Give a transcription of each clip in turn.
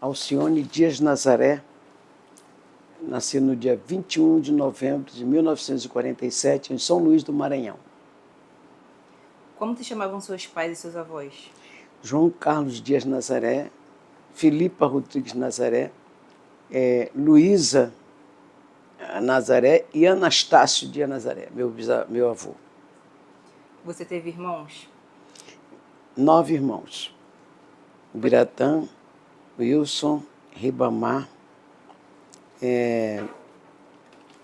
Alcione Dias Nazaré, nasci no dia 21 de novembro de 1947, em São Luís do Maranhão. Como te chamavam seus pais e seus avós? João Carlos Dias Nazaré, Filipa Rodrigues Nazaré, Luísa Nazaré e Anastácio Dias Nazaré, meu avô. Você teve irmãos? 9 irmãos. Biratã, Wilson, Ribamar,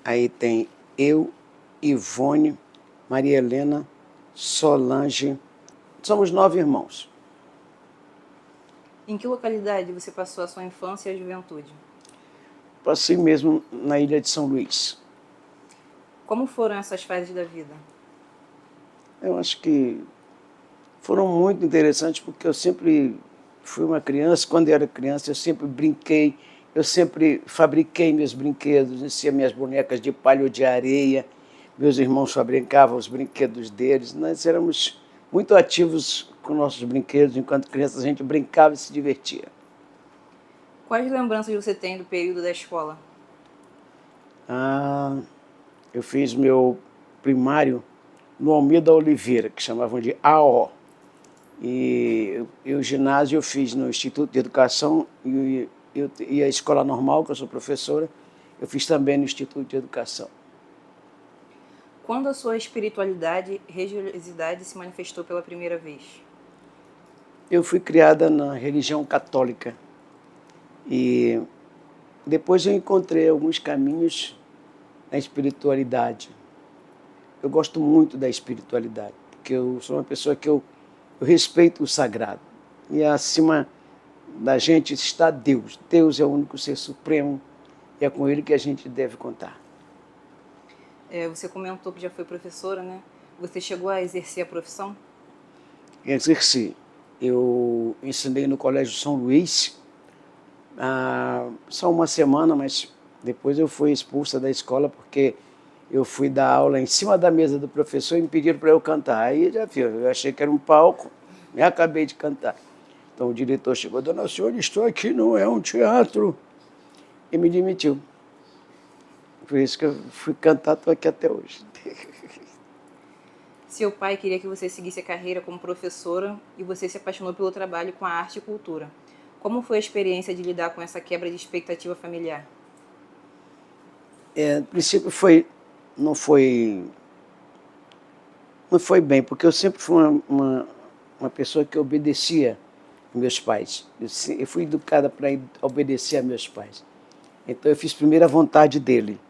aí tem eu, Ivone, Maria Helena, Solange. Somos 9 irmãos. Em que localidade você passou a sua infância e a juventude? Passei mesmo na ilha de São Luís. Como foram essas fases da vida? Eu acho que foram muito interessantes porque eu sempre fui uma criança. Quando eu era criança, eu sempre brinquei, eu sempre fabriquei meus brinquedos, enchia minhas bonecas de palha ou de areia. Meus irmãos fabricavam os brinquedos deles. Nós éramos muito ativos com nossos brinquedos. Enquanto criança, a gente brincava e se divertia. Quais lembranças você tem do período da escola? Eu fiz meu primário no Almeida Oliveira, que chamavam de AO. E o ginásio eu fiz no Instituto de Educação e a escola normal, que eu sou professora, eu fiz também no Instituto de Educação. Quando a sua espiritualidade e religiosidade se manifestou pela primeira vez? Eu fui criada na religião católica e depois eu encontrei alguns caminhos na espiritualidade. Eu gosto muito da espiritualidade, porque eu sou uma pessoa que eu respeito o sagrado. E acima da gente está Deus. Deus é o único ser supremo e é com ele que a gente deve contar. Você comentou que já foi professora, né? Você chegou a exercer a profissão? Exerci. Eu ensinei no Colégio São Luís só uma semana, mas depois eu fui expulsa da escola porque eu fui dar aula em cima da mesa do professor e me pediram para eu cantar. Aí já viu, eu achei que era um palco e acabei de cantar. Então o diretor chegou: Dona Alcione, estou aqui, não é um teatro. E me demitiu. Por isso que eu fui cantar, estou aqui até hoje. Seu pai queria que você seguisse a carreira como professora e você se apaixonou pelo trabalho com a arte e cultura. Como foi a experiência de lidar com essa quebra de expectativa familiar? No princípio não foi bem, porque eu sempre fui uma pessoa que obedecia meus pais. Eu fui educada para obedecer a meus pais. Então eu fiz primeiro a vontade dele.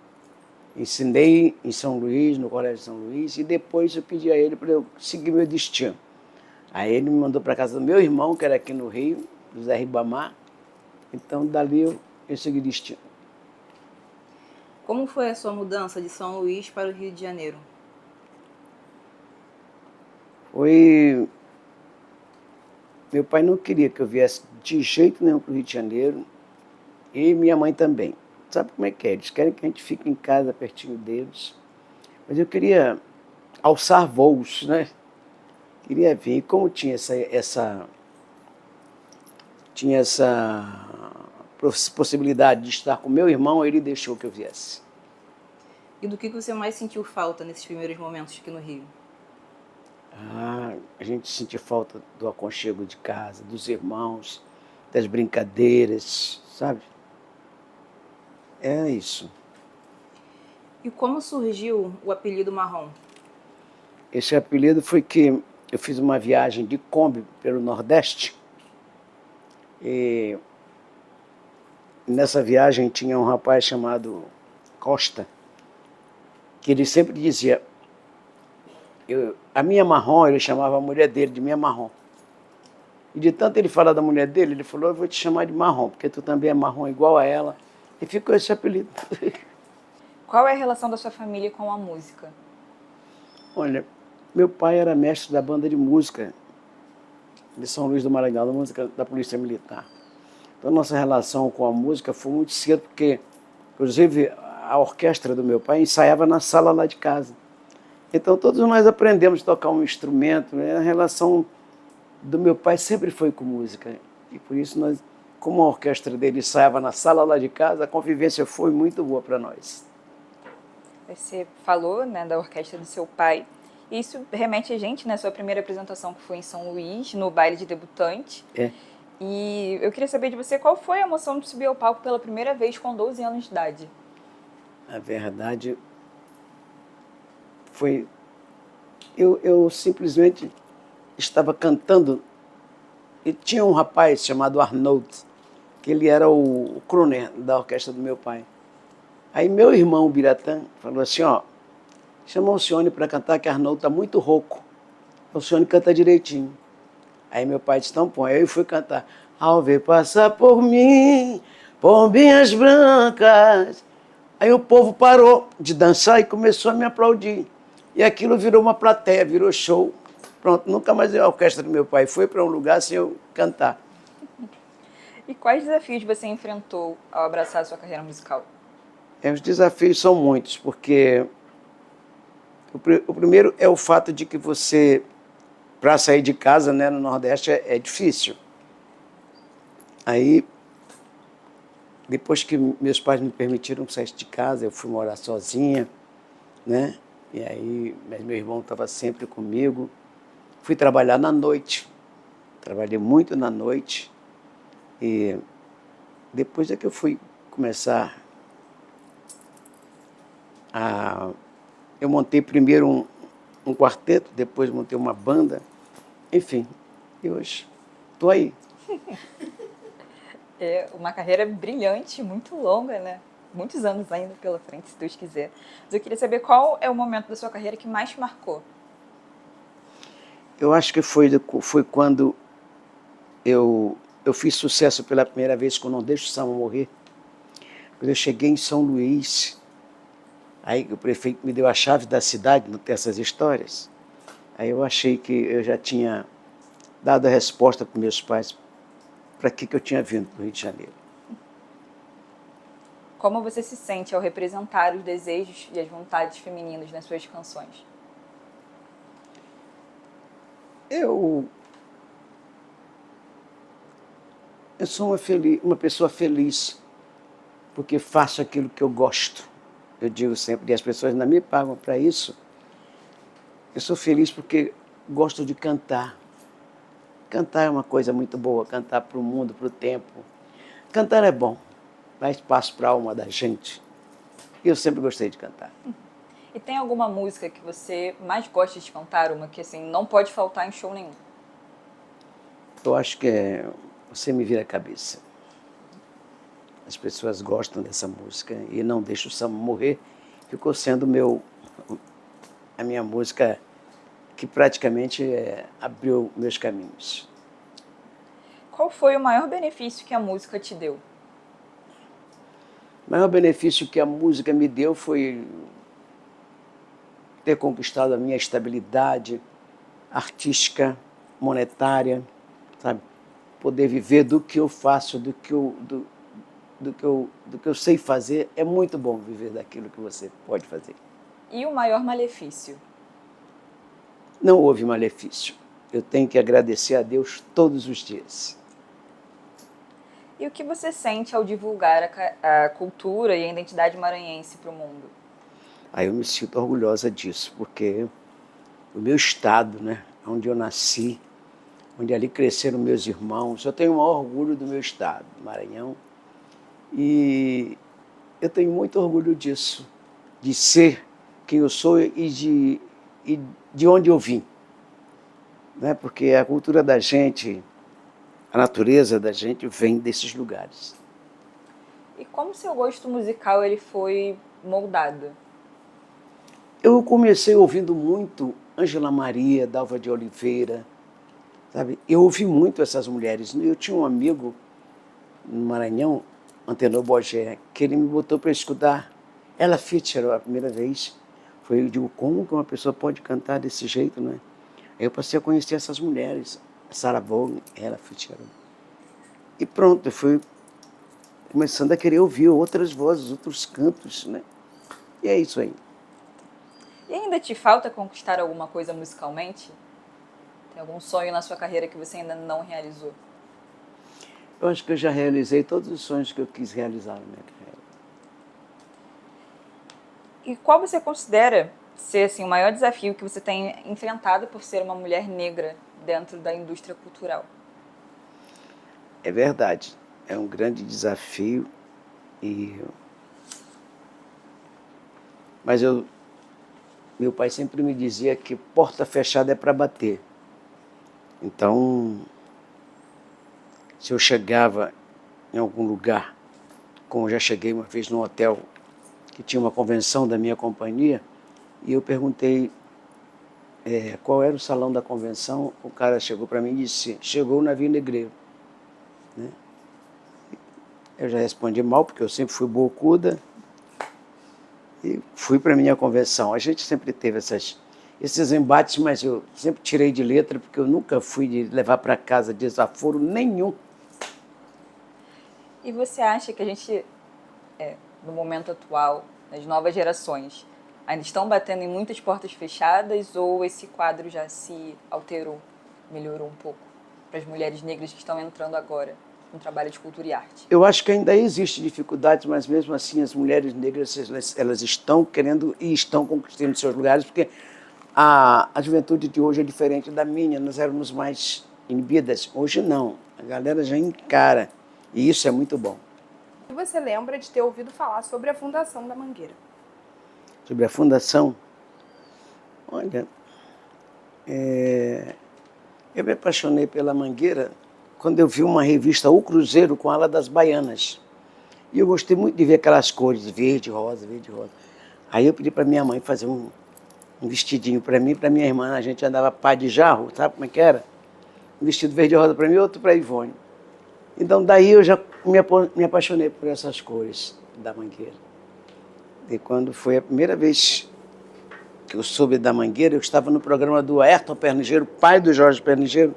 Ensinei em São Luís, no Colégio São Luís, e depois eu pedi a ele para eu seguir meu destino. Aí ele me mandou para a casa do meu irmão, que era aqui no Rio, José Ribamar. Então dali eu segui destino. Como foi a sua mudança de São Luís para o Rio de Janeiro? Meu pai não queria que eu viesse de jeito nenhum para o Rio de Janeiro, e minha mãe também. Sabe como é que é? Eles querem que a gente fique em casa, pertinho deles. Mas eu queria alçar voos, né? Queria vir. E como tinha essa possibilidade de estar com meu irmão, ele deixou que eu viesse. E do que você mais sentiu falta nesses primeiros momentos aqui no Rio? A gente sentia falta do aconchego de casa, dos irmãos, das brincadeiras, sabe? É isso. E como surgiu o apelido Marrom? Esse apelido foi que eu fiz uma viagem de Kombi pelo Nordeste e nessa viagem tinha um rapaz chamado Costa, que ele sempre dizia, a minha marrom, ele chamava a mulher dele de minha marrom. E de tanto ele falar da mulher dele, ele falou: eu vou te chamar de marrom, porque tu também é marrom igual a ela. E ficou esse apelido. Qual é a relação da sua família com a música? Olha, meu pai era mestre da banda de música de São Luís do Maranhão, da música da Polícia Militar. Então, nossa relação com a música foi muito cedo, porque, inclusive, a orquestra do meu pai ensaiava na sala lá de casa. Então, todos nós aprendemos a tocar um instrumento, né? A relação do meu pai sempre foi com música. E por isso como a orquestra dele ensaiava na sala lá de casa, a convivência foi muito boa para nós. Você falou, né, da orquestra do seu pai. Isso remete a gente, né, sua primeira apresentação que foi em São Luís, no baile de debutante. É. E eu queria saber de você qual foi a emoção de subir ao palco pela primeira vez com 12 anos de idade. A verdade foi... Eu simplesmente estava cantando e tinha um rapaz chamado Arnold, que ele era o crooner da orquestra do meu pai. Aí meu irmão, Biratã, falou assim, ó, chama o Alcione para cantar que Arnold está muito rouco. O Alcione canta direitinho. Aí meu pai disse, então põe. Aí eu fui cantar. Ao ver passar por mim, pombinhas brancas. Aí o povo parou de dançar e começou a me aplaudir. E aquilo virou uma plateia, virou show. Pronto, nunca mais a orquestra do meu pai foi para um lugar sem eu cantar. E quais desafios você enfrentou ao abraçar a sua carreira musical? Os desafios são muitos, porque o primeiro é o fato de que você, para sair de casa, né, no Nordeste, é difícil. Aí, depois que meus pais me permitiram sair de casa, eu fui morar sozinha, né? E aí, mas meu irmão estava sempre comigo. Fui trabalhar na noite. Trabalhei muito na noite. E depois é que eu fui começar a... Eu montei primeiro um quarteto, depois montei uma banda. Enfim, e hoje estou aí. É uma carreira brilhante, muito longa, né? Muitos anos ainda pela frente, se Deus quiser. Mas eu queria saber qual é o momento da sua carreira que mais te marcou. Eu acho que foi quando eu fiz sucesso pela primeira vez com Não Deixe o Samba Morrer. Quando eu cheguei em São Luís, aí o prefeito me deu a chave da cidade, não tem essas histórias. Aí eu achei que eu já tinha dado a resposta para meus pais para que eu tinha vindo para o Rio de Janeiro. Como você se sente ao representar os desejos e as vontades femininas nas suas canções? Eu sou uma pessoa feliz, porque faço aquilo que eu gosto. Eu digo sempre, e as pessoas não me pagam para isso. Eu sou feliz porque gosto de cantar. Cantar é uma coisa muito boa, cantar para o mundo, para o tempo. Cantar é bom, dá espaço para a alma da gente. E eu sempre gostei de cantar. E tem alguma música que você mais gosta de cantar, uma que assim não pode faltar em show nenhum? Eu acho que é Você Me Vira a Cabeça. As pessoas gostam dessa música e Não Deixa o Samba Morrer. Ficou sendo a minha música que praticamente abriu meus caminhos. Qual foi o maior benefício que a música te deu? O maior benefício que a música me deu foi ter conquistado a minha estabilidade artística, monetária, sabe? Poder viver do que eu faço, do que eu sei fazer. É muito bom viver daquilo que você pode fazer. E o maior malefício? Não houve malefício. Eu tenho que agradecer a Deus todos os dias. E o que você sente ao divulgar a cultura e a identidade maranhense para o mundo? Aí eu me sinto orgulhosa disso, porque o meu estado, né, onde eu nasci, onde ali cresceram meus irmãos, eu tenho o maior orgulho do meu estado, Maranhão. E eu tenho muito orgulho disso, de ser quem eu sou e de onde eu vim. Né? Porque a cultura da gente, a natureza da gente vem desses lugares. E como seu gosto musical ele foi moldado? Eu comecei ouvindo muito Ângela Maria, Dalva de Oliveira, sabe? Eu ouvi muito essas mulheres. Eu tinha um amigo no Maranhão, Antenor Bogé, que ele me botou para escutar Ella Fitzgerald a primeira vez. Eu digo, como que uma pessoa pode cantar desse jeito, né? Aí eu passei a conhecer essas mulheres, Sarah Vaughan, Ella Fitzgerald. E pronto, eu fui começando a querer ouvir outras vozes, outros cantos, né? E é isso aí. E ainda te falta conquistar alguma coisa musicalmente? Tem algum sonho na sua carreira que você ainda não realizou? Eu acho que eu já realizei todos os sonhos que eu quis realizar na minha carreira. E qual você considera ser assim, o maior desafio que você tem enfrentado por ser uma mulher negra dentro da indústria cultural? É verdade, é um grande desafio, mas meu pai sempre me dizia que porta fechada é para bater. Então, se eu chegava em algum lugar, como eu já cheguei uma vez num hotel que tinha uma convenção da minha companhia, e eu perguntei qual era o salão da convenção, o cara chegou para mim e disse, chegou o navio negreiro. Né? Eu já respondi mal, porque eu sempre fui bocuda, e fui para a minha convenção. A gente sempre teve esses embates, mas eu sempre tirei de letra, porque eu nunca fui de levar para casa desaforo nenhum. E você acha que a gente, no momento atual, as novas gerações, ainda estão batendo em muitas portas fechadas ou esse quadro já se alterou, melhorou um pouco para as mulheres negras que estão entrando agora no trabalho de cultura e arte? Eu acho que ainda existe dificuldades, mas mesmo assim as mulheres negras elas estão querendo e estão conquistando seus lugares, porque a juventude de hoje é diferente da minha, nós éramos mais inibidas, hoje não, a galera já encara e isso é muito bom. E você lembra de ter ouvido falar sobre a fundação da Mangueira? Sobre a fundação, olha, eu me apaixonei pela Mangueira quando eu vi uma revista O Cruzeiro com a ala das baianas. E eu gostei muito de ver aquelas cores, verde, rosa, verde, rosa. Aí eu pedi para minha mãe fazer um vestidinho para mim e para minha irmã. A gente andava pá de jarro, sabe como é que era? Um vestido verde e rosa para mim e outro para a Ivone. Então daí eu já me apaixonei por essas cores da Mangueira. E quando foi a primeira vez que eu soube da Mangueira, eu estava no programa do Ayrton Pernigeiro, pai do Jorge Pernigeiro.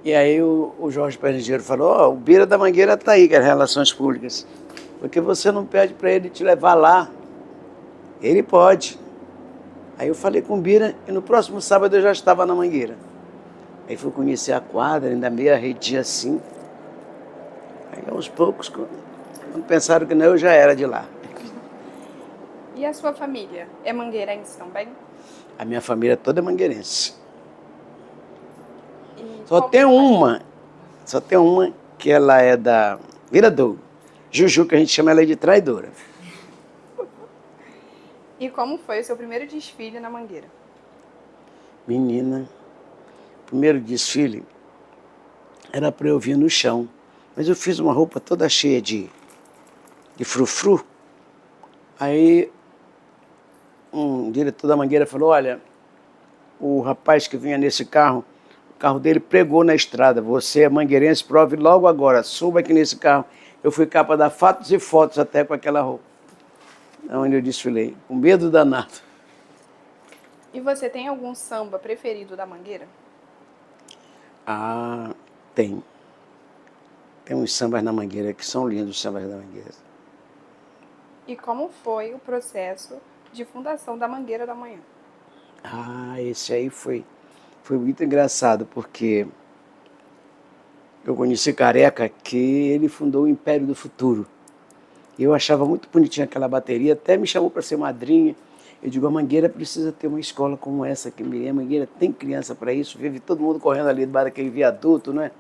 E aí o Jorge Pernigeiro falou, o Bira da Mangueira está aí, que é Relações Públicas. Porque você não pede para ele te levar lá. Ele pode. Aí eu falei com o Bira e no próximo sábado eu já estava na Mangueira. Aí fui conhecer a quadra, ainda meio arredia assim. Aí aos poucos, quando pensaram que não, eu já era de lá. E a sua família? É mangueirense também? A minha família toda é mangueirense. E Só qual tem que uma que ela é da Viradouro. Juju, que a gente chama ela de traidora. E como foi o seu primeiro desfile na Mangueira? Menina, o primeiro desfile era para eu vir no chão. Mas eu fiz uma roupa toda cheia de frufru. Aí um diretor da Mangueira falou, olha, o rapaz que vinha nesse carro, o carro dele pregou na estrada. Você é mangueirense, prove logo agora. Suba aqui nesse carro. Eu fui cá para dar fatos e fotos até com aquela roupa. Onde eu desfilei, com medo danado. E você tem algum samba preferido da Mangueira? Ah, tem. Tem uns sambas na Mangueira que são lindos, os sambas da Mangueira. E como foi o processo de fundação da Mangueira da Manhã? Ah, esse aí foi muito engraçado, porque eu conheci Careca, que ele fundou o Império do Futuro. Eu achava muito bonitinha aquela bateria, até me chamou para ser madrinha. Eu digo, a Mangueira precisa ter uma escola como essa aqui. A Mangueira tem criança para isso, vive todo mundo correndo ali debaixo daquele viaduto, né?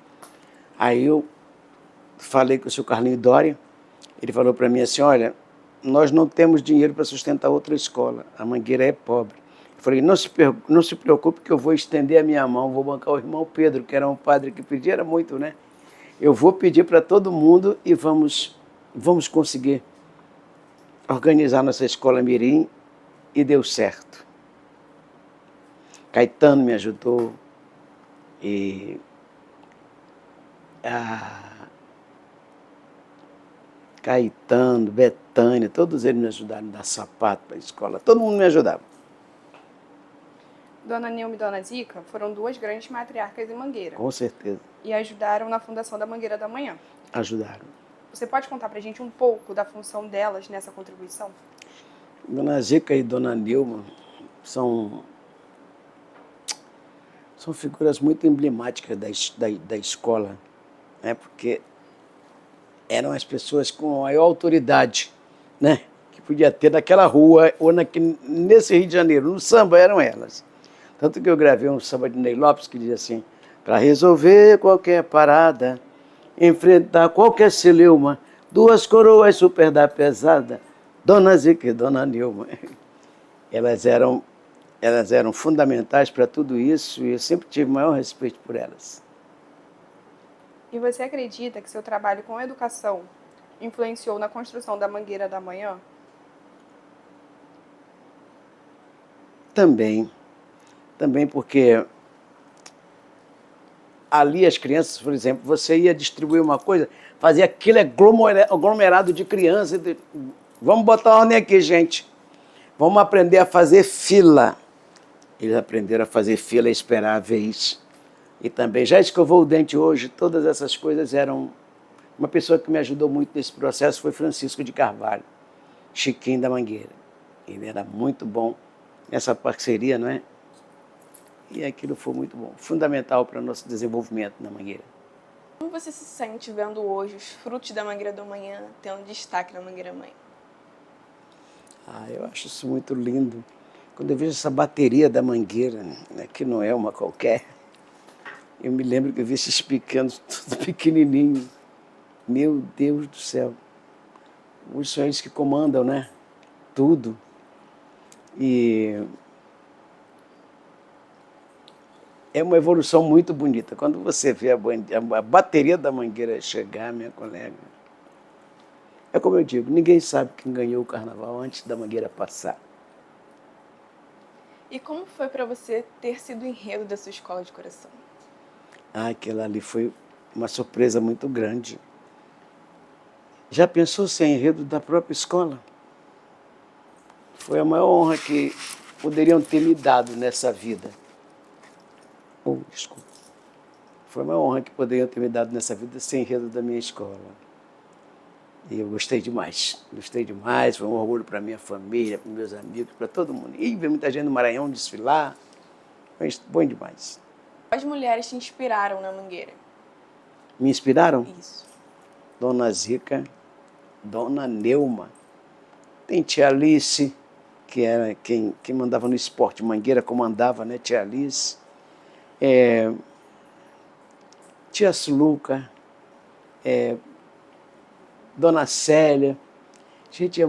Aí eu falei com o seu Carlinho Dória, ele falou para mim assim, olha, nós não temos dinheiro para sustentar outra escola, a Mangueira é pobre. Eu falei, não se preocupe que eu vou estender a minha mão, vou bancar o irmão Pedro, que era um padre que pedia, era muito, né? Eu vou pedir para todo mundo e vamos conseguir organizar nossa escola mirim, e deu certo. Caetano me ajudou, e Caetano, Betânia, todos eles me ajudaram a dar sapato para a escola, todo mundo me ajudava. Dona Nilma e Dona Zica foram duas grandes matriarcas em Mangueira. Com certeza. E ajudaram na fundação da Mangueira da Manhã. Ajudaram. Você pode contar pra gente um pouco da função delas nessa contribuição? Dona Zica e Dona Nilma são figuras muito emblemáticas da escola né? Porque eram as pessoas com maior autoridade, né? Que podia ter naquela rua ou nesse Rio de Janeiro. No samba eram elas. Tanto que eu gravei um samba de Ney Lopes que diz assim: para resolver qualquer parada, enfrentar qualquer celeuma, duas coroas super da pesada, Dona Zica e Dona Nilma. Elas eram fundamentais para tudo isso e eu sempre tive o maior respeito por elas. E você acredita que seu trabalho com educação influenciou na construção da Mangueira da Manhã? Também porque ali as crianças, por exemplo, você ia distribuir uma coisa, fazia aquele aglomerado de crianças, vamos botar ordem aqui, gente, vamos aprender a fazer fila. Eles aprenderam a fazer fila e esperar a vez. E também, já escovou o dente hoje, todas essas coisas eram... Uma pessoa que me ajudou muito nesse processo foi Francisco de Carvalho, Chiquinho da Mangueira. Ele era muito bom nessa parceria, não é? E aquilo foi muito bom, fundamental para o nosso desenvolvimento na Mangueira. Como você se sente vendo hoje os frutos da Mangueira da Manhã tendo destaque na Mangueira Mãe? Eu acho isso muito lindo. Quando eu vejo essa bateria da Mangueira, né, que não é uma qualquer, eu me lembro que eu vi esses pequenos, tudo pequenininho. Meu Deus do céu. Hoje são eles que comandam, né? Tudo. E é uma evolução muito bonita. Quando você vê a bateria da Mangueira chegar, minha colega, é como eu digo, ninguém sabe quem ganhou o carnaval antes da Mangueira passar. E como foi para você ter sido o enredo da sua escola de coração? Aquilo ali foi uma surpresa muito grande. Já pensou ser enredo da própria escola? Foi a maior honra que poderiam ter me dado nessa vida. Desculpa. Foi a maior honra que poderiam ter me dado nessa vida ser enredo da minha escola. E eu gostei demais, foi um orgulho para minha família, para meus amigos, para todo mundo. E ver muita gente no Maranhão desfilar, foi bom demais. As mulheres te inspiraram na Mangueira? Me inspiraram? Isso. Dona Zica, Dona Neuma, tem tia Alice, que era quem mandava no esporte, Mangueira comandava, né, tia Alice, tia Suluca, Dona Célia. Gente,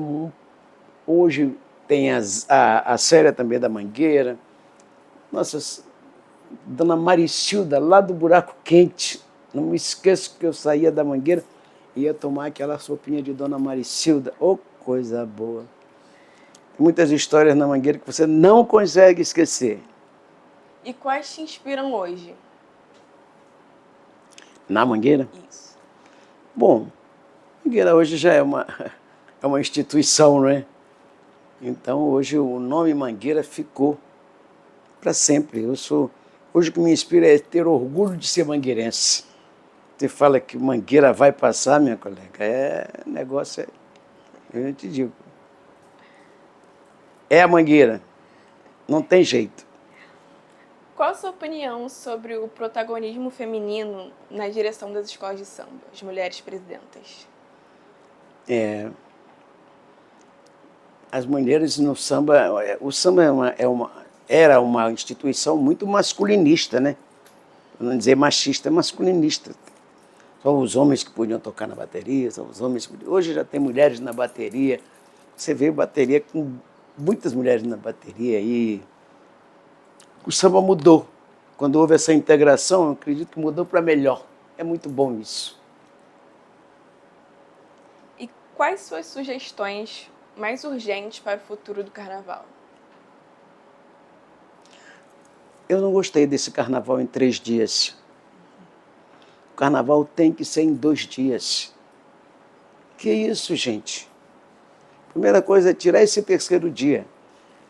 hoje tem a Célia também da Mangueira. Nossa, Dona Maricilda, lá do Buraco Quente. Não me esqueço que eu saía da Mangueira e ia tomar aquela sopinha de Dona Maricilda. Oh, coisa boa. Muitas histórias na Mangueira que você não consegue esquecer. E quais te inspiram hoje? Na Mangueira? Isso. Bom, Mangueira hoje já é uma instituição, não é? Então, hoje o nome Mangueira ficou para sempre. Hoje o que me inspira é ter orgulho de ser mangueirense. Você fala que Mangueira vai passar, minha colega, negócio eu te digo. É a Mangueira, não tem jeito. Qual a sua opinião sobre o protagonismo feminino na direção das escolas de samba, as mulheres presidentas? As mulheres no samba, o samba era uma instituição muito masculinista, né? Para não dizer machista, é masculinista. Só os homens que podiam tocar na bateria, só os homens. Hoje já tem mulheres na bateria. Você vê bateria com muitas mulheres na bateria e o samba mudou. Quando houve essa integração, eu acredito que mudou para melhor. É muito bom isso. E quais suas sugestões mais urgentes para o futuro do carnaval? Eu não gostei desse carnaval em 3 dias. O carnaval tem que ser em 2 dias. Que isso, gente? Primeira coisa é tirar esse 3º dia.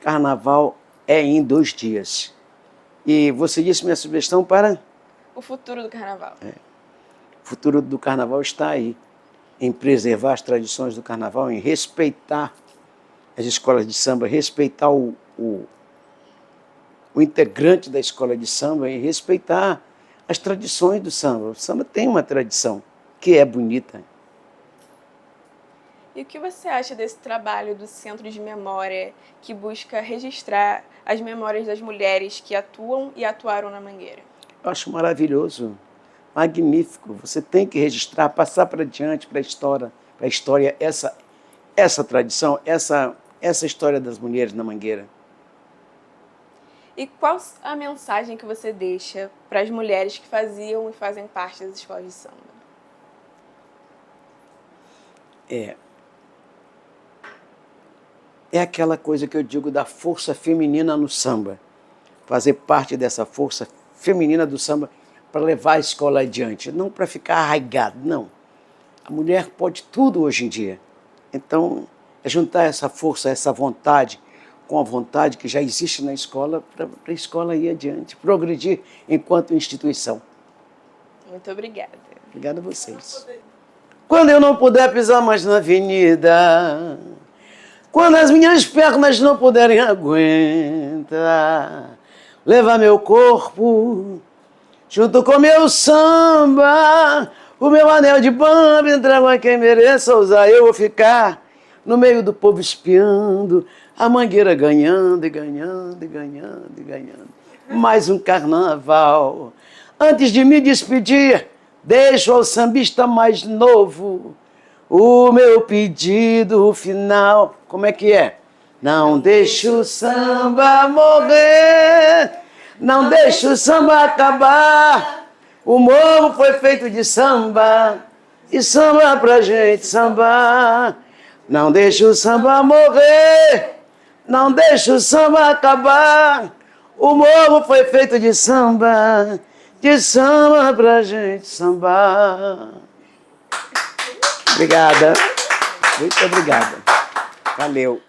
Carnaval é em 2 dias. E você disse minha sugestão para? O futuro do carnaval. O futuro do carnaval está aí. Em preservar as tradições do carnaval, em respeitar as escolas de samba, respeitar o integrante da escola de samba, em respeitar as tradições do samba. O samba tem uma tradição que é bonita. E o que você acha desse trabalho do Centro de Memória que busca registrar as memórias das mulheres que atuam e atuaram na Mangueira? Eu acho maravilhoso, magnífico. Você tem que registrar, passar para diante, para a história essa tradição, essa história das mulheres na Mangueira. E qual a mensagem que você deixa para as mulheres que faziam e fazem parte das escolas de samba? É aquela coisa que eu digo da força feminina no samba. Fazer parte dessa força feminina do samba para levar a escola adiante, não para ficar arraigado, não. A mulher pode tudo hoje em dia. Então, é juntar essa força, essa vontade, com a vontade que já existe na escola, para a escola ir adiante, progredir enquanto instituição. Muito obrigada. Obrigado a vocês. Quando eu não puder pisar mais na avenida, quando as minhas pernas não puderem aguentar, levar meu corpo junto com meu samba, o meu anel de bamba, entrego a quem mereça usar. Eu vou ficar no meio do povo espiando, a Mangueira ganhando e ganhando e ganhando e ganhando. Mais um carnaval. Antes de me despedir, deixo ao sambista mais novo o meu pedido final. Como é que é? Não deixe o samba morrer, não deixe o samba acabar. O morro foi feito de samba, e samba pra gente sambar. Não deixe o samba morrer, não deixe o samba acabar. O morro foi feito de samba pra gente sambar. Obrigada. Muito obrigada. Valeu.